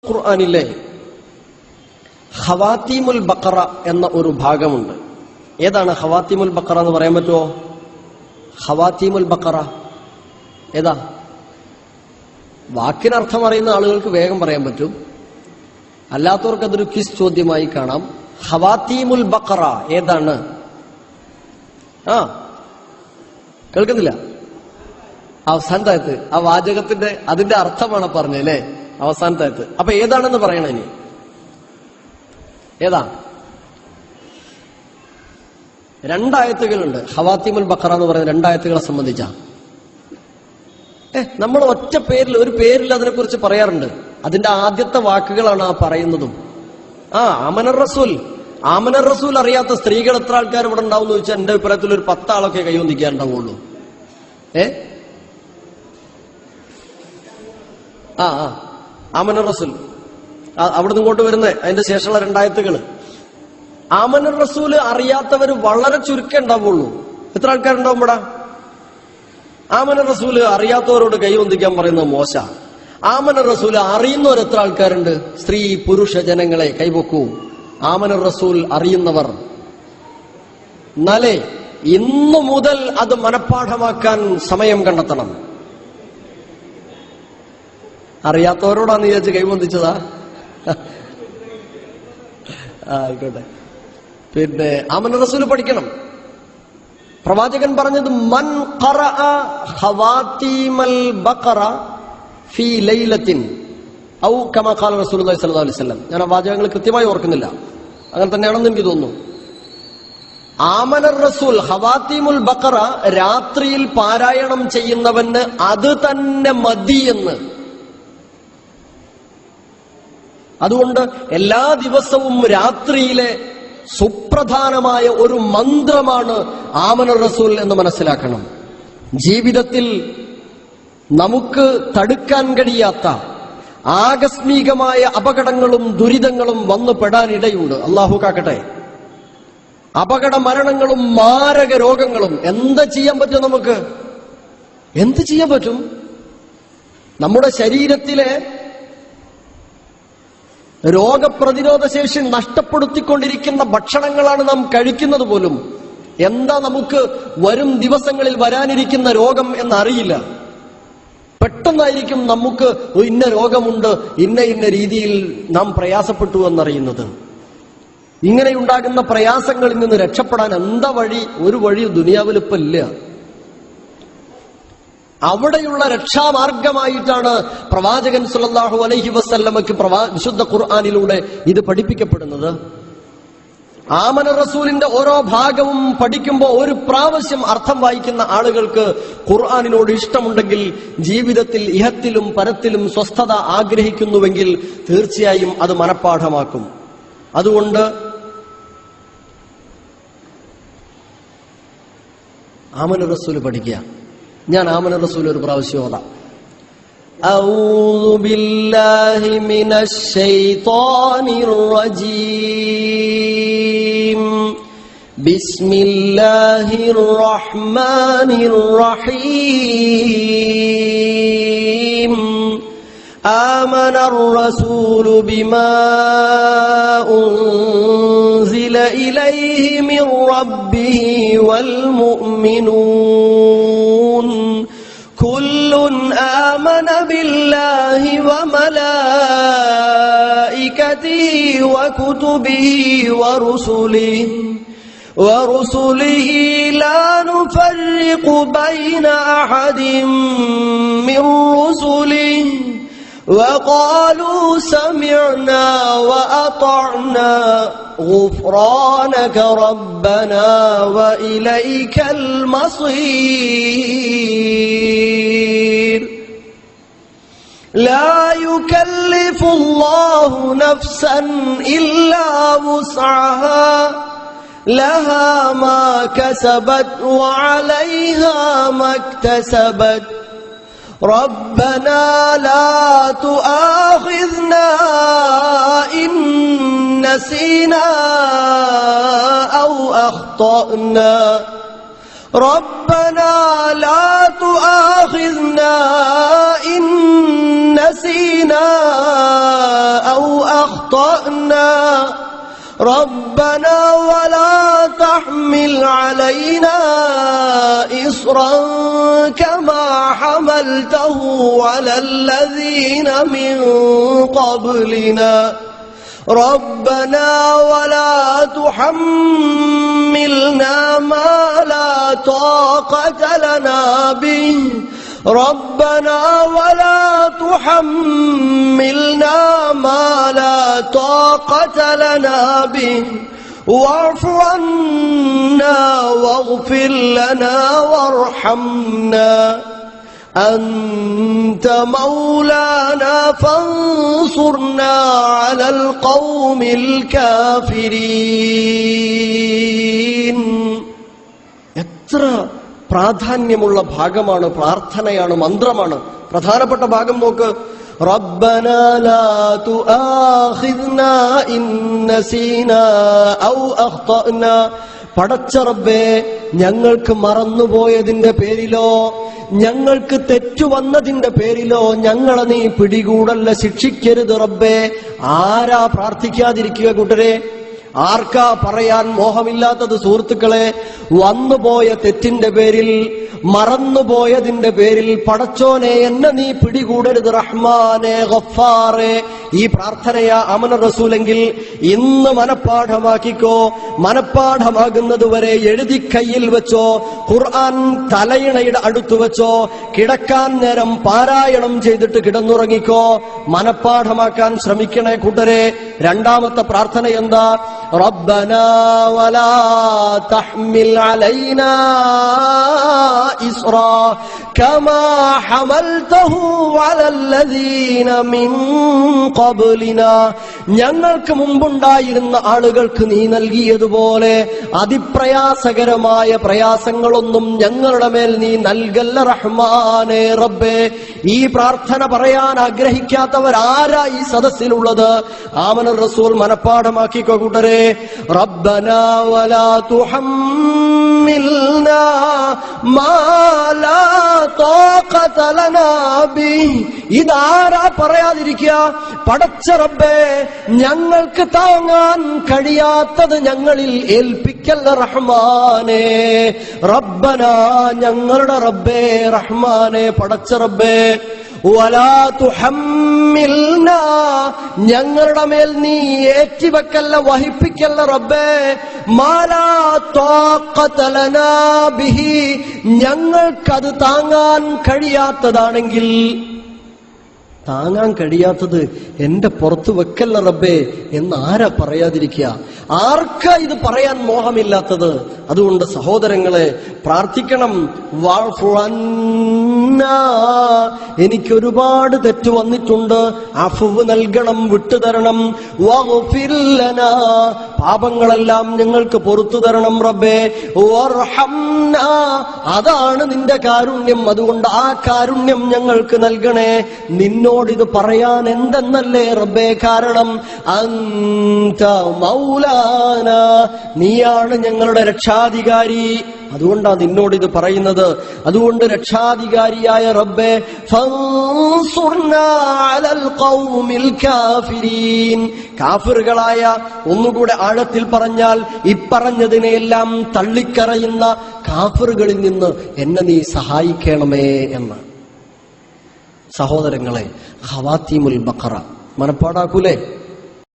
ഖുർആനിലെ ഖവാത്തീമുൽ ബഖറ എന്ന ഒരു ഭാഗമുണ്ട്. ഏതാണ് ഖവാത്തീമുൽ ബഖറ എന്ന് പറയാൻ പറ്റുമോ? ഖവാത്തീമുൽ ബഖറ ഏതാ? വാക്കിനർത്ഥം അറിയുന്ന ആളുകൾക്ക് വേഗം പറയാൻ പറ്റും, അല്ലാത്തവർക്ക് അതൊരു ക്വിസ് ചോദ്യമായി കാണാം. ഖവാത്തീമുൽ ബഖറ ഏതാണ്? കേൾക്കുന്നില്ല? അവസാനത്തായത്ത് ആ വാചകത്തിന്റെ അതിന്റെ അർത്ഥമാണ് പറഞ്ഞത് അല്ലേ? അവസാനത്തായത്ത്. അപ്പൊ ഏതാണെന്ന് പറയണം. ഇനി ഏതാ? രണ്ടായത്തുകളുണ്ട് ഖവാത്തീമുൽ ബഖറ എന്ന് പറയുന്ന രണ്ടായത്തുകളെ സംബന്ധിച്ച. നമ്മൾ ഒറ്റ പേരിൽ ഒരു പേരിൽ അതിനെക്കുറിച്ച് പറയാറുണ്ട്. അതിന്റെ ആദ്യത്തെ വാക്കുകളാണ് ആ പറയുന്നതും. ആമനർ റസൂൽ. ആമനർ റസൂൽ അറിയാത്ത സ്ത്രീകൾ എത്ര ആൾക്കാർ ഇവിടെ ഉണ്ടാവും എന്ന് ചോദിച്ചാൽ എന്റെ അഭിപ്രായത്തിൽ ഒരു 10 ആളൊക്കെ കൈയൊന്നിക്കാറുണ്ടാവുള്ളൂ. ആമനർ റസൂൽ അവിടുന്ന് ഇങ്ങോട്ട് വരുന്നേ അതിന്റെ ശേഷമുള്ള രണ്ടായത്തുകള്. ആമനർ റസൂല് അറിയാത്തവര് വളരെ ചുരുക്കം ഉണ്ടാവുള്ളൂ. എത്ര ആൾക്കാരുണ്ടാവും ഇവിടെ? ആമനർ റസൂല് അറിയാത്തവരോട് കൈവന്തിക്കാൻ പറയുന്നത് മോശ. ആമനർ റസൂല് അറിയുന്നവർ എത്ര ആൾക്കാരുണ്ട്? സ്ത്രീ പുരുഷ ജനങ്ങളെ കൈവക്കൂ. ആമനർ റസൂൽ അറിയുന്നവർ. എന്നാലേ ഇന്നു മുതൽ അത് മനഃപ്പാഠമാക്കാൻ സമയം കണ്ടെത്തണം. അറിയാത്തവരോടാന്ന് വിചാരിച്ച് കൈവന്തിച്ചതാ? ആയിക്കോട്ടെ. പിന്നെ ആമനർ റസൂൽ പഠിക്കണം. പ്രവാചകൻ പറഞ്ഞത് മൻ ഖറഅ ഖവാത്തീമൽ ബഖറ ഫീ ലൈലത്തിൻ ഔ കമാ ഖാല റസൂലുള്ളാഹി സ്വല്ലല്ലാഹു അലൈഹി വസല്ലം. ഞാൻ ആ വാചകങ്ങൾ കൃത്യമായി ഓർക്കുന്നില്ല, അങ്ങനെ തന്നെയാണെന്ന് എനിക്ക് തോന്നുന്നു. ആമനർ റസൂൽ ഖവാത്തീമുൽ ബഖറ രാത്രിയിൽ പാരായണം ചെയ്യുന്നവന് അത് തന്നെ മതിയെന്ന്. അതുകൊണ്ട് എല്ലാ ദിവസവും രാത്രിയിലെ സുപ്രധാനമായ ഒരു മന്ത്രമാണ് ആമനർ റസൂൽ എന്ന് മനസ്സിലാക്കണം. ജീവിതത്തിൽ നമുക്ക് തടുക്കാൻ കഴിയാത്ത ആകസ്മികമായ അപകടങ്ങളും ദുരിതങ്ങളും വന്നു പെടാനിടയുണ്ട്. അള്ളാഹു കാക്കട്ടെ. അപകട മരണങ്ങളും മാരക രോഗങ്ങളും. എന്താ ചെയ്യാൻ പറ്റും? നമുക്ക് എന്ത് ചെയ്യാൻ പറ്റും? നമ്മുടെ ശരീരത്തിലെ രോഗപ്രതിരോധ ശേഷി നഷ്ടപ്പെടുത്തിക്കൊണ്ടിരിക്കുന്ന ഭക്ഷണങ്ങളാണ് നാം കഴിക്കുന്നത് പോലും. എന്താ നമുക്ക് വരും ദിവസങ്ങളിൽ വരാനിരിക്കുന്ന രോഗം എന്നറിയില്ല. പെട്ടെന്നായിരിക്കും നമുക്ക് ഇന്ന രോഗമുണ്ട്, ഇന്ന രീതിയിൽ നാം പ്രയാസപ്പെട്ടു എന്നറിയുന്നത്. ഇങ്ങനെയുണ്ടാകുന്ന പ്രയാസങ്ങളിൽ നിന്ന് രക്ഷപ്പെടാൻ എന്താ വഴി? ഒരു വഴി ദുനിയാവിൽ ഇപ്പം ഇല്ല. അവിടെയുള്ള രക്ഷാമാർഗമായിട്ടാണ് പ്രവാചകൻ സല്ലല്ലാഹു അലൈഹി വസല്ലമക്ക് വിശുദ്ധ ഖുർആനിലൂടെ ഇത് പഠിപ്പിക്കപ്പെടുന്നത്. ആമനർ റസൂലിന്റെ ഓരോ ഭാഗവും പഠിക്കുമ്പോൾ ഒരു പ്രാവശ്യം അർത്ഥം വായിക്കുന്ന ആളുകൾക്ക് ഖുർആനിനോട് ഇഷ്ടമുണ്ടെങ്കിൽ, ജീവിതത്തിൽ ഇഹത്തിലും പരത്തിലും സ്വസ്ഥത ആഗ്രഹിക്കുന്നുവെങ്കിൽ തീർച്ചയായും അത് മനഃപ്പാഠമാക്കും. അതുകൊണ്ട് ആമനർ റസൂൽ പഠിക്കുക. ഞാൻ ആമനർ റസൂൽ ഒരു പ്രാവശ്യം ഓതാം. അഊദു ബില്ലാഹി മിനശ് ശൈത്വാനിർ റജീം. ബിസ്മില്ലാഹിർ റഹ്മാനിർ റഹീം. ആമനർ റസൂലു ബിമാ ഉൻസില ഇലൈഹി മിർ റബ്ബിഹി വൽ മുഅ്മിനൂൻ കുല്ലുൻ ആമന ബില്ലാഹി വമലായികതിഹി വകുതുബിഹി വറുസുലിഹി ലാ നുഫർരിഖു ബൈന അഹദിൻ മിർ റുസുലിഹി وقالوا سمعنا وأطعنا غفرانك ربنا وإليك المصير. لا يكلف الله نفسا إلا وسعها لها ما كسبت وعليها ما اكتسبت. ربنا لا تؤاخذنا إن نسينا أو أخطأنا. ربنا لا تؤاخذنا إن نسينا ربنا ولا تحمل علينا إصرا كما حملته على الذين من قبلنا ربنا ولا تحملنا ما لا طاقة لنا به ربنا ولا تحملنا ما لا طاقة لنا به واعف عنا واغفر لنا وارحمنا أنت مولانا فانصرنا على القوم الكافرين. എത്ര പ്രാധാന്യമുള്ള ഭാഗമാണ്, പ്രാർത്ഥനയാണ്, മന്ത്രമാണ്. പ്രധാനപ്പെട്ട ഭാഗം നോക്ക്. ربنا لا تؤاخذنا إن نسينا أو أخطأنا. പടച്ച റബ്ബേ, ഞങ്ങൾക്ക് മറന്നുപോയതിന്റെ പേരിലോ ഞങ്ങൾക്ക് തെറ്റുവന്നതിന്റെ പേരിലോ ഞങ്ങളെ നീ പിടികൂടല്ല, ശിക്ഷിക്കരുത് റബ്ബേ. ആരാ പ്രാർത്ഥിക്കാതിരിക്കുക കൂട്ടരെ? ആർക്കാ പറയാൻ മോഹമില്ലാത്തത്? സുഹൃത്തുക്കളെ, വന്നുപോയ തെറ്റിന്റെ പേരിൽ, മറന്നുപോയതിന്റെ പേരിൽ പടച്ചോനെ എന്നെ നീ പിടികൂടരുത് റഹ്മാനെ ഗഫാറെ. ഈ പ്രാർത്ഥനയാ അമന റസൂലെങ്കിൽ ഇന്ന് മനപ്പാഠമാക്കിക്കോ. മനപ്പാഠമാകുന്നത് വരെ എഴുതി കയ്യിൽ വെച്ചോ, ഖുർആൻ തലയിണയുടെ അടുത്തു വെച്ചോ, കിടക്കാൻ നേരം പാരായണം ചെയ്തിട്ട് കിടന്നുറങ്ങിക്കോ. മനപ്പാഠമാക്കാൻ ശ്രമിക്കണേ കൂട്ടരെ. രണ്ടാമത്തെ പ്രാർത്ഥന എന്താ? റബ്ബനാ വലാ തഹ്മിൽ അലൈനാ ഇസ്റാ കമാ ഹമൽതഹു അലല്ലദീന മിൻ ഖബ്ലിനാ. ഞങ്ങൾക്ക് മുമ്പുണ്ടായിരുന്ന ആളുകൾക്ക് നീ നൽകിയതുപോലെ അതിപ്രയാസകരമായ പ്രയാസങ്ങളൊന്നും ഞങ്ങളുടെ മേൽ നീ നൽകല്ല റഹ്മാനേ റബ്ബേ. ഈ പ്രാർത്ഥന പറയാൻ ആഗ്രഹിക്കാത്തവരാരാ ഈ സദസ്സിലുള്ളത്? ആമന റസൂൽ മനപ്പാഠമാക്കിക്കോ കൂട്ടരെ. റബ്ബനാ വലാ തുഹമ്മിൽനാ മാ ലാ താഖത ലനാ ബിഹി. ഇതാരാ പറയാതിരിക്കുക? പടച്ച റബ്ബേ, ഞങ്ങൾക്ക് താങ്ങാൻ കഴിയാത്തത് ഞങ്ങളിൽ ഏൽപ്പിക്കല്ല റഹ്മാനേ. റബ്ബനാ, ഞങ്ങളുടെ റബ്ബേ, റഹ്മാനേ, പടച്ച റബ്ബേ. വലാ തുഹമ്മിൽനാ, ഞങ്ങളുടെ മേൽ നീ ഏറ്റിവെക്കല്ല, വഹിപ്പിക്കല്ല റബ്ബേ. മാലാ താഖത ലനാ ബിഹി, ഞങ്ങൾക്കത് താങ്ങാൻ കഴിയാത്തതാണെങ്കിൽ, താങ്ങാൻ കഴിയാത്തത് എന്റെ പുറത്ത് വെക്കല്ല റബ്ബേ എന്ന് ആരാ പറയാതിരിക്കുക? ആർക്കാ ഇത് പറയാൻ മോഹമില്ലാത്തത്? അതുകൊണ്ട് സഹോദരങ്ങളെ, പ്രാർത്ഥിക്കണം. വഅഫു അന്നാ, എനിക്കൊരുപാട് തെറ്റ് വന്നിട്ടുണ്ട്, അഫ്വ് നൽകണം, വിട്ടുതരണം. വഗ്ഫിർ ലനാ, പാപങ്ങളെല്ലാം ഞങ്ങൾക്ക് പൊറുത്തു തരണം റബ്ബേ. വർഹംനാ, അതാണ് നിന്റെ കാരുണ്യം, അതുകൊണ്ട് ആ കാരുണ്യം ഞങ്ങൾക്ക് നൽകണേ. നിന്നോടിത് പറയാൻ എന്തെന്നല്ലേ റബ്ബേ കാരണം? അന്ത മൗലാന, നീയാണ് ഞങ്ങളുടെ രക്ഷാധികാരി. അതുകൊണ്ടാണ് നിന്നോടിത് പറയുന്നത്. അതുകൊണ്ട് രക്ഷാധികാരിയായ റബ്ബേ, ഫൻസുർനാ അലൽ ഖൗമിൽ കാഫിരീൻ, കാഫിറുകളായ, ഒന്നുകൂടെ ആഴത്തിൽ പറഞ്ഞാൽ ഇപ്പറഞ്ഞതിനെയെല്ലാം തള്ളിക്കറയുന്ന കാഫിറുകളിൽ നിന്ന് എന്നെ നീ സഹായിക്കണമേ എന്ന്. സഹോദരങ്ങളെ, ഖവാത്തീമുൽ ബഖറ മനപ്പാടാക്കൂലേ?